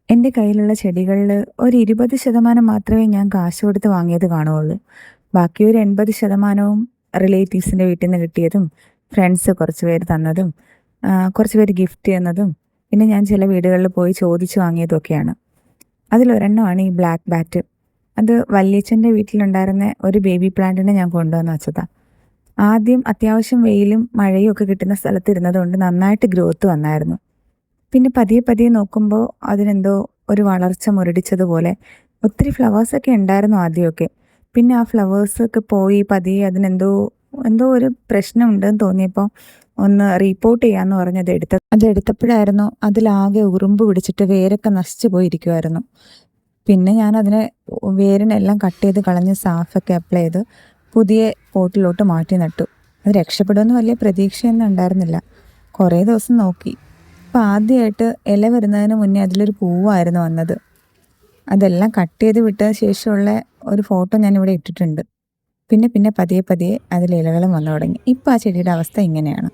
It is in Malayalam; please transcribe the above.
എൻ്റെ കയ്യിലുള്ള ചെടികളിൽ ഒരു 20% മാത്രമേ ഞാൻ കാശ് കൊടുത്ത് വാങ്ങിയത് കാണുകയുള്ളൂ. ബാക്കി ഒരു 80%വും റിലേറ്റീവ്സിൻ്റെ വീട്ടിൽ നിന്ന് കിട്ടിയതും ഫ്രണ്ട്സ് കുറച്ച് പേര് തന്നതും കുറച്ച് പേര് ഗിഫ്റ്റ് തന്നതും പിന്നെ ഞാൻ ചില വീടുകളിൽ പോയി ചോദിച്ച് വാങ്ങിയതൊക്കെയാണ്. അതിലൊരെണ്ണമാണ് ഈ ബ്ലാക്ക് ബാറ്റ്. അത് വല്യച്ഛൻ്റെ വീട്ടിലുണ്ടായിരുന്ന ഒരു ബേബി പ്ലാന്റിനെ ഞാൻ കൊണ്ടുവന്ന് വെച്ചതാണ്. ആദ്യം അത്യാവശ്യം വെയിലും മഴയും ഒക്കെ കിട്ടുന്ന സ്ഥലത്തിരുന്നത് കൊണ്ട് നന്നായിട്ട് ഗ്രോത്ത് വന്നായിരുന്നു. പിന്നെ പതിയെ പതിയെ നോക്കുമ്പോൾ അതിനെന്തോ ഒരു വളർച്ച മുരടിച്ചതുപോലെ ഒത്തിരി ഫ്ലവേഴ്സൊക്കെ ഉണ്ടായിരുന്നു ആദ്യമൊക്കെ. പിന്നെ ആ ഫ്ലവേഴ്സൊക്കെ പോയി പതിയെ അതിനെന്തോ എന്തോ ഒരു പ്രശ്നമുണ്ടെന്ന് തോന്നിയപ്പോൾ ഒന്ന് റീപ്പോർട്ട് ചെയ്യാമെന്ന് പറഞ്ഞ് അതെടുത്തപ്പോഴായിരുന്നു അതിലാകെ ഉറുമ്പ് പിടിച്ചിട്ട് വേരൊക്കെ നശിച്ചു പോയിരിക്കുമായിരുന്നു. പിന്നെ ഞാൻ അതിനെ വേരിനെല്ലാം കട്ട് ചെയ്ത് കളഞ്ഞ് സാഫൊക്കെ അപ്ലൈ ചെയ്ത് പുതിയ പോട്ടിലോട്ട് മാറ്റി നട്ടു. അത് രക്ഷപ്പെടുമെന്ന് വലിയ പ്രതീക്ഷയൊന്നും ഉണ്ടായിരുന്നില്ല. കുറേ ദിവസം നോക്കി. അപ്പോൾ ആദ്യമായിട്ട് ഇല വരുന്നതിന് മുന്നേ അതിലൊരു പൂവായിരുന്നു വന്നത്. അതെല്ലാം കട്ട് ചെയ്ത് വിട്ട ശേഷമുള്ള ഒരു ഫോട്ടോ ഞാനിവിടെ ഇട്ടിട്ടുണ്ട്. പിന്നെ പതിയെ പതിയെ അതിൽ ഇലകളും വന്നു തുടങ്ങി. ഇപ്പോൾ ആ ചെടിയുടെ അവസ്ഥ ഇങ്ങനെയാണ്.